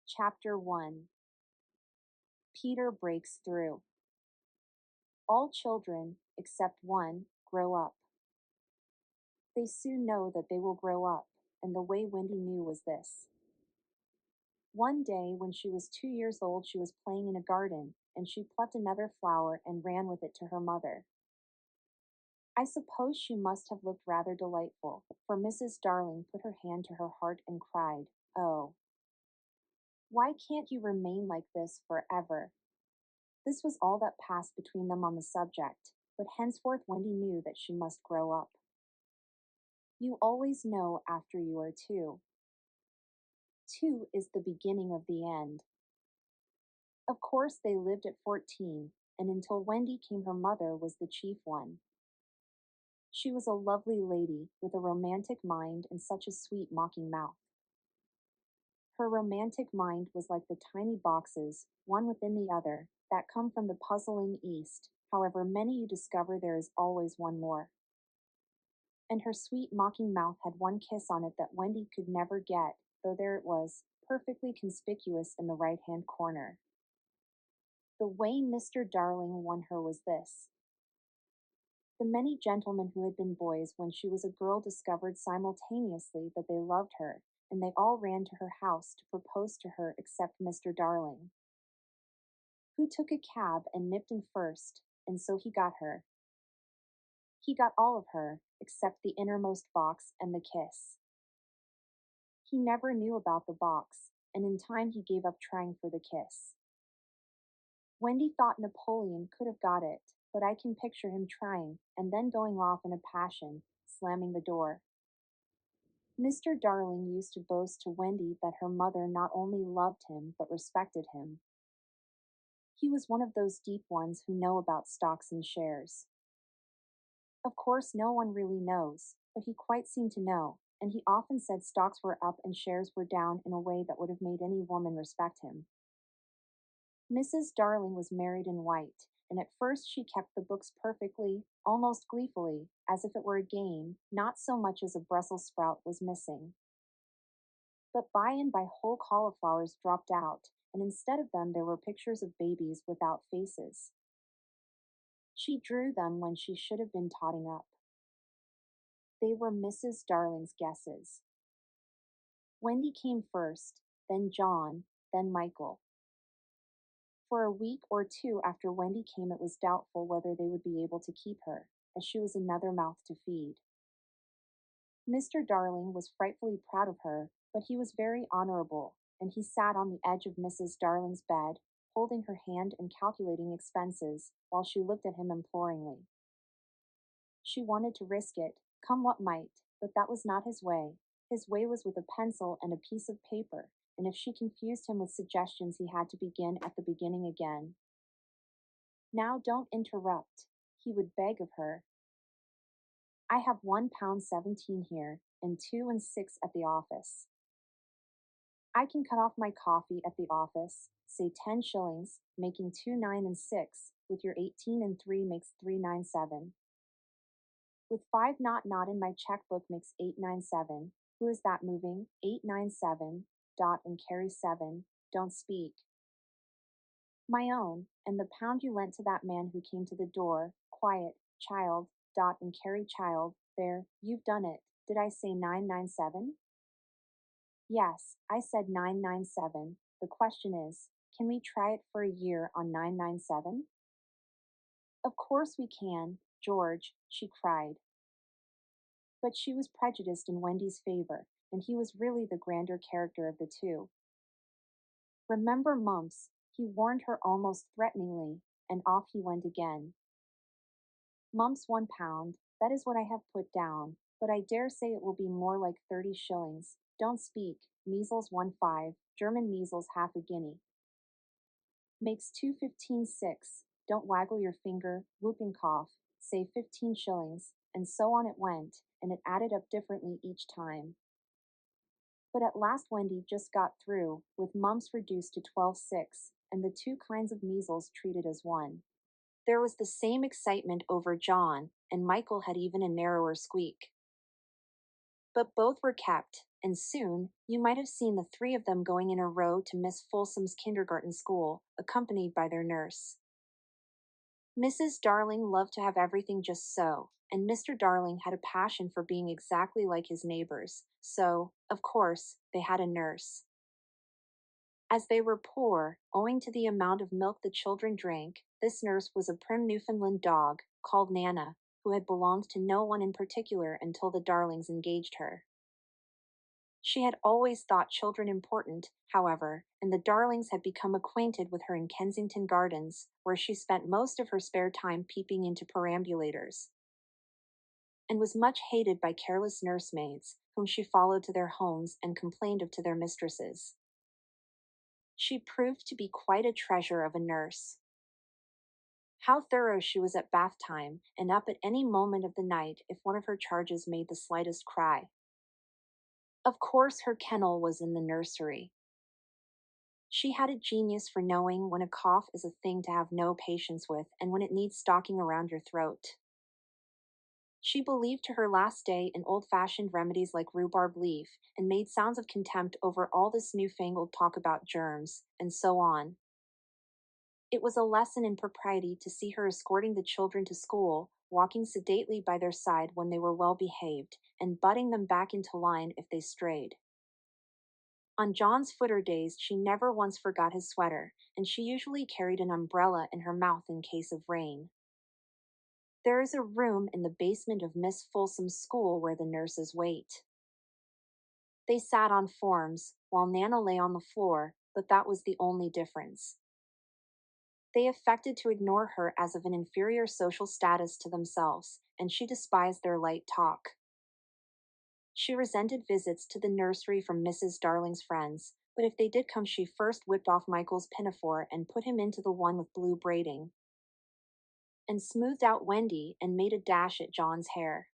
Chapter 1. Peter breaks through. All children, except one, grow up. They soon know that they will grow up, and the way Wendy knew was this. One day, when she was 2 years old, she was playing in a garden, and she plucked another flower and ran with it to her mother. I suppose she must have looked rather delightful, for Mrs. Darling put her hand to her heart and cried, "Oh, why can't you remain like this forever?" This was all that passed between them on the subject, but henceforth Wendy knew that she must grow up. You always know after you are 2. 2 is the beginning of the end. Of course, they lived at 14, and until Wendy came her mother was the chief one. She was a lovely lady with a romantic mind and such a sweet mocking mouth. Her romantic mind was like the tiny boxes, one within the other, that come from the puzzling East. However many you discover, there is always one more. And her sweet mocking mouth had one kiss on it that Wendy could never get, though there it was, perfectly conspicuous in the right-hand corner. The way Mr. Darling won her was this. The many gentlemen who had been boys when she was a girl discovered simultaneously that they loved her, and they all ran to her house to propose to her except Mr. Darling, who took a cab and nipped in first, and so he got her. He got all of her, except the innermost box and the kiss. He never knew about the box, and in time he gave up trying for the kiss. Wendy thought Napoleon could have got it, but I can picture him trying, and then going off in a passion, slamming the door. Mr. Darling used to boast to Wendy that her mother not only loved him, but respected him. He was one of those deep ones who know about stocks and shares. Of course, no one really knows, but he quite seemed to know, and he often said stocks were up and shares were down in a way that would have made any woman respect him. Mrs. Darling was married in white, and at first she kept the books perfectly, almost gleefully, as if it were a game, not so much as a Brussels sprout was missing. But by and by whole cauliflowers dropped out, and instead of them there were pictures of babies without faces. She drew them when she should have been totting up. They were Mrs. Darling's guesses. Wendy came first, then John, then Michael. For a week or two after Wendy came, it was doubtful whether they would be able to keep her, as she was another mouth to feed. Mr. Darling was frightfully proud of her, but he was very honorable, and he sat on the edge of Mrs. Darling's bed, holding her hand and calculating expenses, while she looked at him imploringly. She wanted to risk it, come what might, but that was not his way. His way was with a pencil and a piece of paper, and if she confused him with suggestions, he had to begin at the beginning again. Now don't interrupt, he would beg of her. I have £1.17 here, and 2 and 6 at the office. I can cut off my coffee at the office, say 10 shillings, making 2 9 and 6, with your 18 and 3 makes 397. With 5 not in my checkbook makes 897. Who is that moving? 897, dot and carry 7, don't speak. My own, and the pound you lent to that man who came to the door, quiet, child, dot and carry child, there, you've done it. Did I say 997? Yes, I said 997. The question is, can we try it for a year on 997? Of course we can, George, she cried. But she was prejudiced in Wendy's favor, and he was really the grander character of the two. Remember Mumps, he warned her almost threateningly, and off he went again. Mumps £1, that is what I have put down, but I dare say it will be more like 30 shillings. Don't speak, measles 1.5, German measles half a guinea. Makes 2.15 6, don't waggle your finger, whooping cough, say 15 shillings, and so on it went, and it added up differently each time. But at last Wendy just got through, with mumps reduced to 12.6, and the 2 kinds of measles treated as one. There was the same excitement over John, and Michael had even a narrower squeak. But both were kept, and soon you might have seen the three of them going in a row to Miss Folsom's kindergarten school, accompanied by their nurse. Mrs. Darling loved to have everything just so, and Mr. Darling had a passion for being exactly like his neighbors, so, of course, they had a nurse. As they were poor, owing to the amount of milk the children drank, this nurse was a prim Newfoundland dog called Nana, who had belonged to no one in particular until the Darlings engaged her. She had always thought children important, however, and the Darlings had become acquainted with her in Kensington Gardens, where she spent most of her spare time peeping into perambulators, and was much hated by careless nursemaids, whom she followed to their homes and complained of to their mistresses. She proved to be quite a treasure of a nurse. How thorough she was at bath time, and up at any moment of the night if one of her charges made the slightest cry. Of course, her kennel was in the nursery. She had a genius for knowing when a cough is a thing to have no patience with and when it needs stocking around your throat. She believed to her last day in old-fashioned remedies like rhubarb leaf and made sounds of contempt over all this newfangled talk about germs, and so on. It was a lesson in propriety to see her escorting the children to school, walking sedately by their side when they were well behaved, and butting them back into line if they strayed. On John's footer days, she never once forgot his sweater, and she usually carried an umbrella in her mouth in case of rain. There is a room in the basement of Miss Folsom's school where the nurses wait. They sat on forms, while Nana lay on the floor, but that was the only difference. They affected to ignore her as of an inferior social status to themselves, and she despised their light talk. She resented visits to the nursery from Mrs. Darling's friends, but if they did come, she first whipped off Michael's pinafore and put him into the one with blue braiding, and smoothed out Wendy and made a dash at John's hair.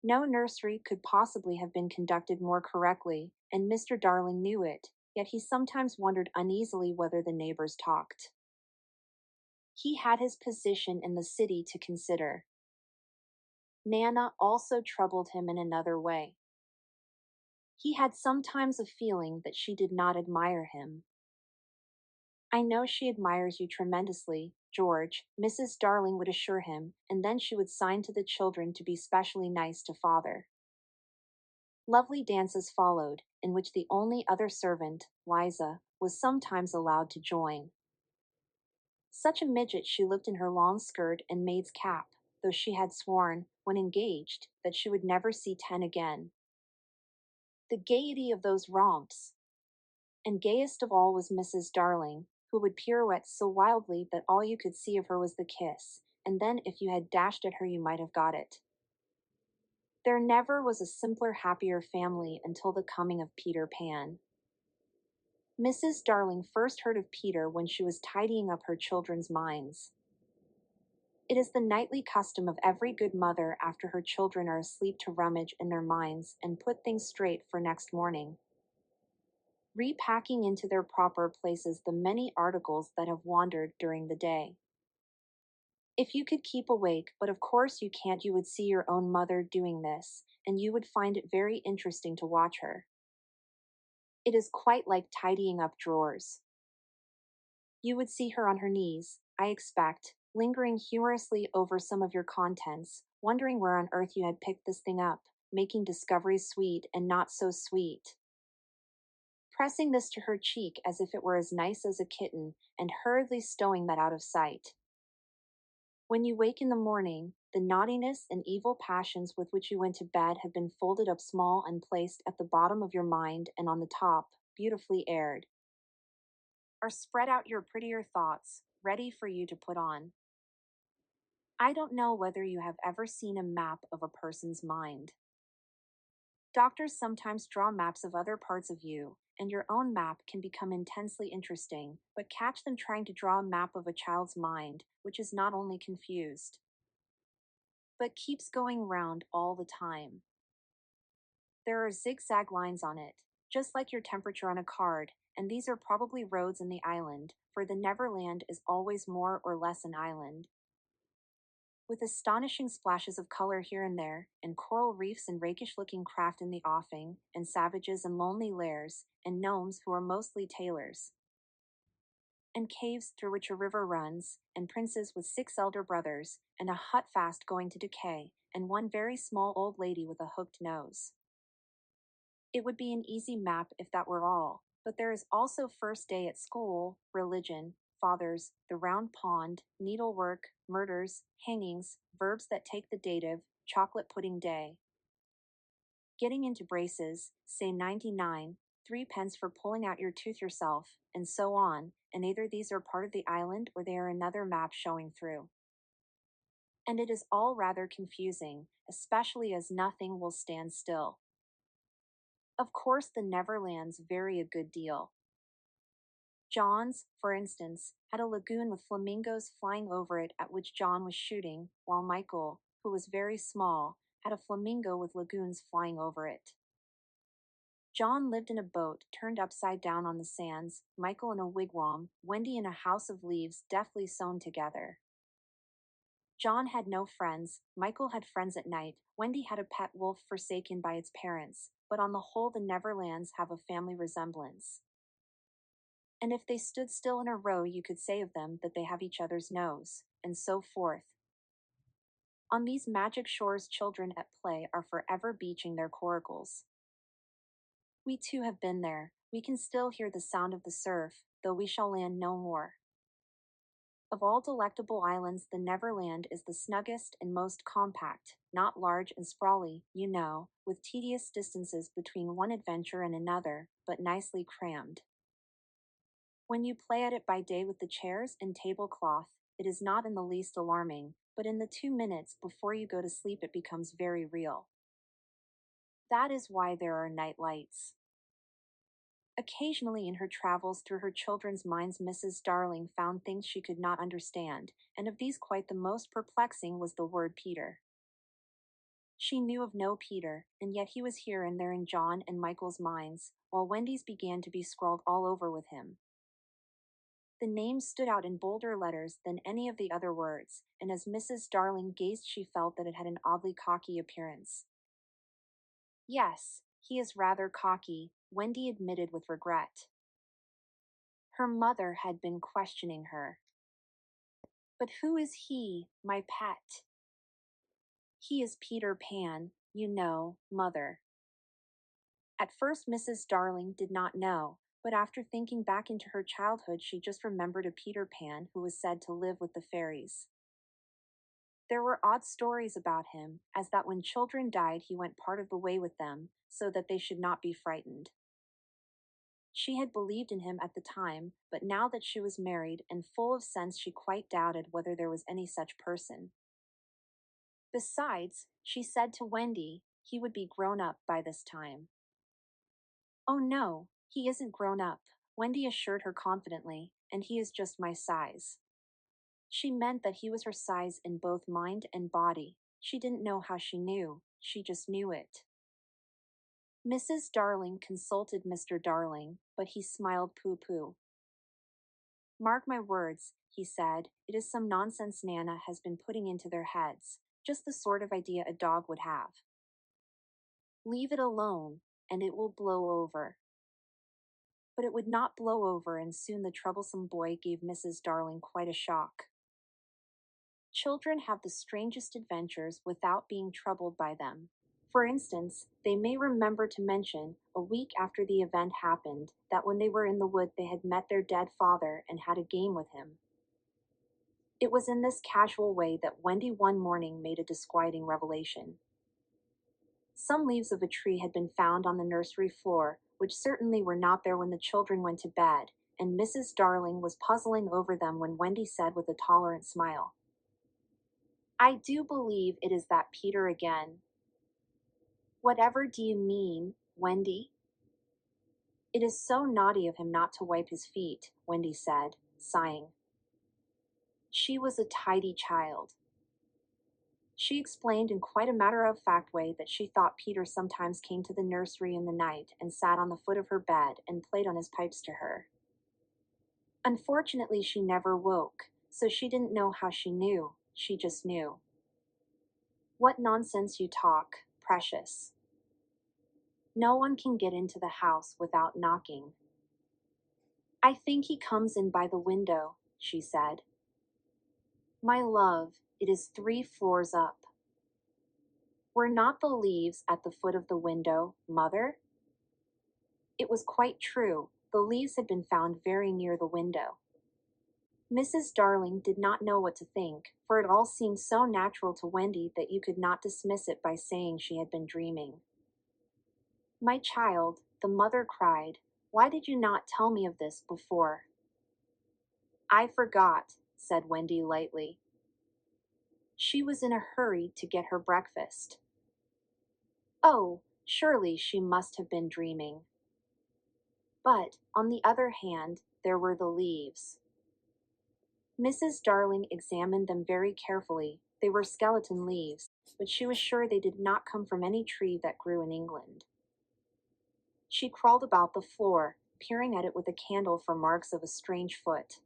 No nursery could possibly have been conducted more correctly, and Mr. Darling knew it, yet he sometimes wondered uneasily whether the neighbors talked. He had his position in the city to consider. Nana also troubled him in another way. He had sometimes a feeling that she did not admire him. "I know she admires you tremendously, George," Mrs. Darling would assure him, and then she would sign to the children to be specially nice to father. Lovely dances followed, in which the only other servant, Liza, was sometimes allowed to join. Such a midget she looked in her long skirt and maid's cap, though she had sworn, when engaged, that she would never see 10 again. The gaiety of those romps! And gayest of all was Mrs. Darling, who would pirouette so wildly that all you could see of her was the kiss, and then if you had dashed at her you might have got it. There never was a simpler, happier family until the coming of Peter Pan. Mrs. Darling first heard of Peter when she was tidying up her children's minds. It is the nightly custom of every good mother after her children are asleep to rummage in their minds and put things straight for next morning, repacking into their proper places the many articles that have wandered during the day. If you could keep awake, but of course you can't, you would see your own mother doing this, and you would find it very interesting to watch her. It is quite like tidying up drawers. You would see her on her knees, I expect, lingering humorously over some of your contents, wondering where on earth you had picked this thing up, making discoveries sweet and not so sweet, pressing this to her cheek as if it were as nice as a kitten, and hurriedly stowing that out of sight. When you wake in the morning, the naughtiness and evil passions with which you went to bed have been folded up small and placed at the bottom of your mind, and on the top, beautifully aired, are spread out your prettier thoughts, ready for you to put on. I don't know whether you have ever seen a map of a person's mind. Doctors sometimes draw maps of other parts of you, and your own map can become intensely interesting, but catch them trying to draw a map of a child's mind, which is not only confused, but keeps going round all the time. There are zigzag lines on it, just like your temperature on a card, and these are probably roads in the island, for the Neverland is always more or less an island. with astonishing splashes of color here and there, and coral reefs and rakish-looking craft in the offing, and savages and lonely lairs, and gnomes who are mostly tailors, and caves through which a river runs, and princes with 6 elder brothers, and a hut fast going to decay, and one very small old lady with a hooked nose. It would be an easy map if that were all, but there is also first day at school, religion, fathers, the round pond, needlework, murders, hangings, verbs that take the dative, chocolate pudding day, getting into braces, say 99, 3 pence for pulling out your tooth yourself, and so on, and either these are part of the island or they are another map showing through. And it is all rather confusing, especially as nothing will stand still. Of course, the Neverlands vary a good deal. John's, for instance, had a lagoon with flamingos flying over it at which John was shooting, while Michael, who was very small, had a flamingo with lagoons flying over it. John lived in a boat turned upside down on the sands, Michael in a wigwam, Wendy in a house of leaves deftly sewn together. John had no friends, Michael had friends at night, Wendy had a pet wolf forsaken by its parents, but on the whole the Neverlands have a family resemblance. And if they stood still in a row you could say of them that they have each other's nose, and so forth. On these magic shores children at play are forever beaching their coracles. We too have been there, we can still hear the sound of the surf, though we shall land no more. Of all delectable islands, the Neverland is the snuggest and most compact, not large and sprawly, you know, with tedious distances between one adventure and another, but nicely crammed. When you play at it by day with the chairs and tablecloth, it is not in the least alarming, but in the 2 minutes before you go to sleep it becomes very real. That is why there are night lights. Occasionally in her travels through her children's minds Mrs. Darling found things she could not understand, and of these quite the most perplexing was the word Peter. She knew of no Peter, and yet he was here and there in John and Michael's minds, while Wendy's began to be scrawled all over with him. The name stood out in bolder letters than any of the other words, and as Mrs. Darling gazed she felt that it had an oddly cocky appearance. Yes, he is rather cocky, Wendy admitted with regret. Her mother had been questioning her. But who is he, my pet? He is Peter Pan, you know, mother. At first Mrs. Darling did not know, but after thinking back into her childhood she just remembered a Peter Pan who was said to live with the fairies. There were odd stories about him, as that when children died he went part of the way with them, so that they should not be frightened. She had believed in him at the time, but now that she was married and full of sense she quite doubted whether there was any such person. Besides, she said to Wendy, he would be grown up by this time. Oh no, he isn't grown up, Wendy assured her confidently, and he is just my size. She meant that he was her size in both mind and body. She didn't know how she knew, she just knew it. Mrs. Darling consulted Mr. Darling, but he smiled pooh-pooh. Mark my words, he said, it is some nonsense Nana has been putting into their heads, just the sort of idea a dog would have. Leave it alone, and it will blow over. But it would not blow over, and soon the troublesome boy gave Mrs. Darling quite a shock. Children have the strangest adventures without being troubled by them. For instance, they may remember to mention, a week after the event happened, that when they were in the wood they had met their dead father and had a game with him. It was in this casual way that Wendy one morning made a disquieting revelation. Some leaves of a tree had been found on the nursery floor, which certainly were not there when the children went to bed, and Mrs. Darling was puzzling over them when Wendy said with a tolerant smile, I do believe it is that Peter again. Whatever do you mean, Wendy? It is so naughty of him not to wipe his feet, Wendy said, sighing. She was a tidy child. She explained in quite a matter-of-fact way that she thought Peter sometimes came to the nursery in the night and sat on the foot of her bed and played on his pipes to her. Unfortunately, she never woke, so she didn't know how she knew, she just knew. What nonsense you talk, Precious. No one can get into the house without knocking. I think he comes in by the window, she said. My love, it is 3 floors up. Were not the leaves at the foot of the window, Mother? It was quite true. The leaves had been found very near the window. Mrs. Darling did not know what to think, for it all seemed so natural to Wendy that you could not dismiss it by saying she had been dreaming. My child, the mother cried, why did you not tell me of this before? I forgot, said Wendy lightly. She was in a hurry to get her breakfast. Oh, surely she must have been dreaming. But, on the other hand, there were the leaves. Mrs. Darling examined them very carefully. They were skeleton leaves, but she was sure they did not come from any tree that grew in England. She crawled about the floor, peering at it with a candle for marks of a strange foot.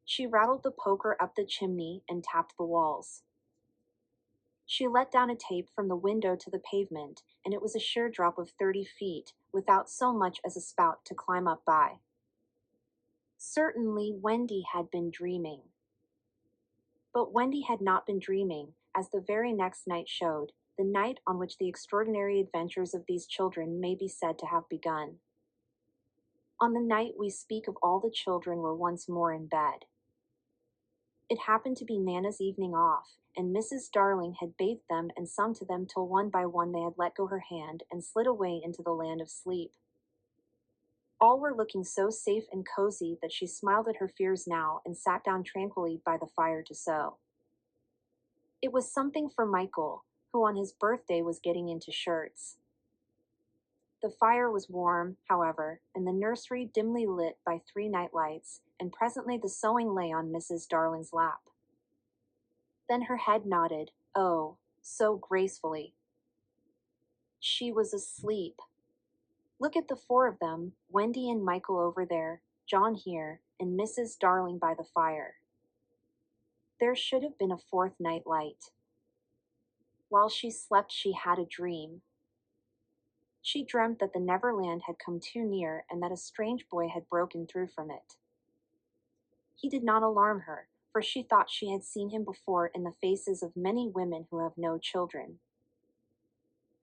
She rattled the poker up the chimney and tapped the walls. She let down a tape from the window to the pavement, and it was a sheer drop of 30 feet, without so much as a spout to climb up by. Certainly Wendy had been dreaming. But Wendy had not been dreaming, as the very next night showed, the night on which the extraordinary adventures of these children may be said to have begun. On the night we speak of, all the children were once more in bed. It happened to be Nana's evening off, and Mrs. Darling had bathed them and sung to them till one by one they had let go her hand and slid away into the land of sleep. All were looking so safe and cozy that she smiled at her fears now and sat down tranquilly by the fire to sew. It was something for Michael, who on his birthday was getting into shirts. The fire was warm, however, and the nursery dimly lit by 3 night lights, and presently the sewing lay on Mrs. Darling's lap. Then her head nodded, oh, so gracefully. She was asleep. Look at the 4 of them, Wendy and Michael over there, John here, and Mrs. Darling by the fire. There should have been a 4th night light. While she slept she had a dream. She dreamt that the Neverland had come too near and that a strange boy had broken through from it. He did not alarm her, for she thought she had seen him before in the faces of many women who have no children.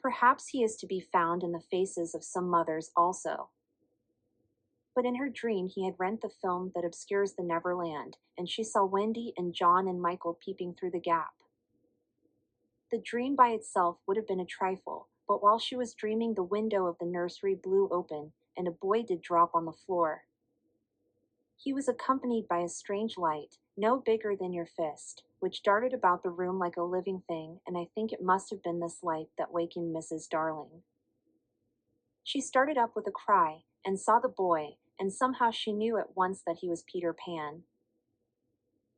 Perhaps he is to be found in the faces of some mothers also. But in her dream he had rent the film that obscures the Neverland, and she saw Wendy and John and Michael peeping through the gap. The dream by itself would have been a trifle, but while she was dreaming the window of the nursery blew open, and a boy did drop on the floor. He was accompanied by a strange light, no bigger than your fist, which darted about the room like a living thing, and I think it must have been this light that wakened Mrs. Darling. She started up with a cry, and saw the boy, and somehow she knew at once that he was Peter Pan.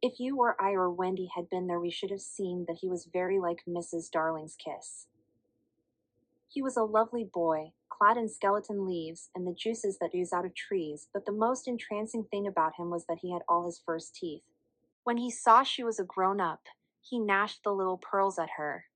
If you or I or Wendy had been there, we should have seen that he was very like Mrs. Darling's kiss. He was a lovely boy, clad in skeleton leaves and the juices that ooze out of trees, but the most entrancing thing about him was that he had all his first teeth. When he saw she was a grown-up, he gnashed the little pearls at her,